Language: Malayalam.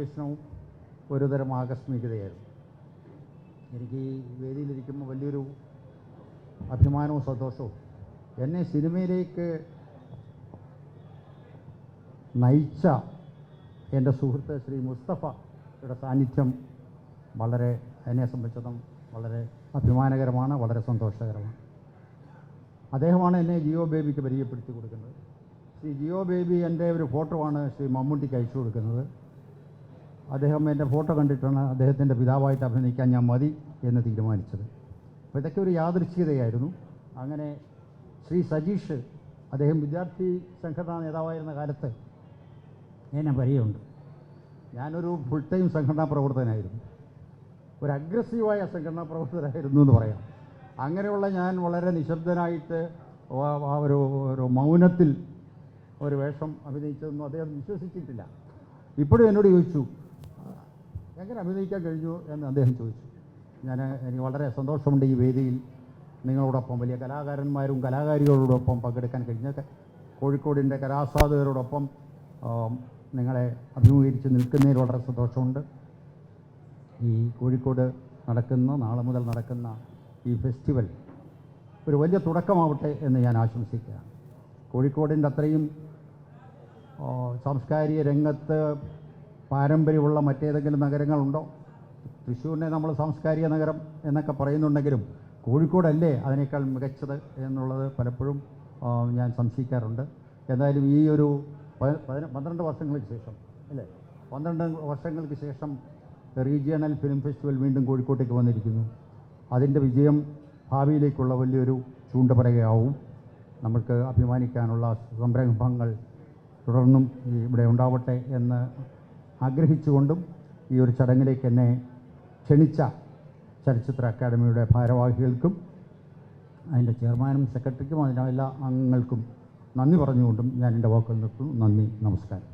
പ്രവേശനവും ഒരുതരം ആകസ്മികതയായിരുന്നു. എനിക്ക് ഈ വേദിയിലിരിക്കുമ്പോൾ വലിയൊരു അഭിമാനവും സന്തോഷവും. എന്നെ സിനിമയിലേക്ക് നയിച്ച എൻ്റെ സുഹൃത്ത് ശ്രീ മുസ്തഫയുടെ സാന്നിധ്യം വളരെ എന്നെ സംബന്ധിച്ചിടത്തോളം വളരെ അഭിമാനകരമാണ്, വളരെ സന്തോഷകരമാണ്. അദ്ദേഹമാണ് എന്നെ ജിയോ ബേബിക്ക് പരിചയപ്പെടുത്തി കൊടുക്കുന്നത്. ശ്രീ ജിയോ ബേബി എൻ്റെ ഒരു ഫോട്ടോ ആണ് ശ്രീ മമ്മൂട്ടിക്ക് അയച്ചു കൊടുക്കുന്നത്. അദ്ദേഹം എൻ്റെ ഫോട്ടോ കണ്ടിട്ടാണ് അദ്ദേഹത്തിൻ്റെ പിതാവായിട്ട് അഭിനയിക്കാൻ ഞാൻ മതി എന്ന് തീരുമാനിച്ചത്. അപ്പോൾ ഇതൊക്കെ ഒരു യാദൃച്ഛികതയായിരുന്നു. അങ്ങനെ ശ്രീ സജീഷ്, അദ്ദേഹം വിദ്യാർത്ഥി സംഘടനാ നേതാവായിരുന്ന കാലത്ത് എന്നെ പരിചയമുണ്ട്. ഞാനൊരു ഫുൾ ടൈം സംഘടനാ പ്രവർത്തകനായിരുന്നു, ഒരു അഗ്രസീവായ സംഘടനാ പ്രവർത്തകനായിരുന്നു എന്ന് പറയാം. അങ്ങനെയുള്ള ഞാൻ വളരെ നിശബ്ദനായിട്ട് ഒരു മൗനത്തിൽ ഒരു വേഷം അഭിനയിച്ചതെന്നും അദ്ദേഹം വിശ്വസിച്ചിട്ടില്ല. ഇപ്പോഴും എന്നോട് ചോദിച്ചു എങ്ങനെ അഭിനയിക്കാൻ കഴിഞ്ഞു എന്ന് അദ്ദേഹം ചോദിച്ചു. എനിക്ക് വളരെ സന്തോഷമുണ്ട് ഈ വേദിയിൽ നിങ്ങളോടൊപ്പം വലിയ കലാകാരന്മാരും കലാകാരികളോടൊപ്പം പങ്കെടുക്കാൻ കഴിഞ്ഞ കോഴിക്കോടിൻ്റെ കലാസ്വാദകരോടൊപ്പം നിങ്ങളെ അഭിമുഖീകരിച്ച് നിൽക്കുന്നതിൽ വളരെ സന്തോഷമുണ്ട്. ഈ കോഴിക്കോട് നാളെ മുതൽ നടക്കുന്ന ഈ ഫെസ്റ്റിവൽ ഒരു വലിയ തുടക്കമാവട്ടെ എന്ന് ഞാൻ ആശംസിക്കുകയാണ്. കോഴിക്കോടിൻ്റെ അത്രയും സാംസ്കാരിക രംഗത്ത് പാരമ്പര്യമുള്ള മറ്റേതെങ്കിലും നഗരങ്ങളുണ്ടോ? തൃശ്ശൂരിനെ നമ്മൾ സാംസ്കാരിക നഗരം എന്നൊക്കെ പറയുന്നുണ്ടെങ്കിലും കോഴിക്കോടല്ലേ അതിനേക്കാൾ മികച്ചത് എന്നുള്ളത് പലപ്പോഴും ഞാൻ സംശയിക്കാറുണ്ട്. എന്തായാലും ഈ ഒരു 12 വർഷങ്ങൾക്ക് ശേഷം 12 വർഷങ്ങൾക്ക് ശേഷം റീജിയണൽ ഫിലിം ഫെസ്റ്റിവൽ വീണ്ടും കോഴിക്കോട്ടേക്ക് വന്നിരിക്കുന്നു. അതിൻ്റെ വിജയം ഭാവിയിലേക്കുള്ള വലിയൊരു ചൂണ്ടുപലകയാവും. നമുക്ക് അഭിമാനിക്കാനുള്ള സംരംഭങ്ങൾ തുടർന്നും ഇവിടെ ഉണ്ടാവട്ടെ എന്ന് ആഗ്രഹിച്ചുകൊണ്ടും ഈ ഒരു ചടങ്ങിലേക്ക് എന്നെ ക്ഷണിച്ച ചലച്ചിത്ര അക്കാദമിയുടെ ഭാരവാഹികൾക്കും അതിൻ്റെ ചെയർമാനും സെക്രട്ടറിക്കും അതിൻ്റെ എല്ലാ അംഗങ്ങൾക്കും നന്ദി പറഞ്ഞുകൊണ്ടും ഞാൻ എൻ്റെ വാക്കുകൾ നിർത്തുന്നു. നന്ദി, നമസ്കാരം.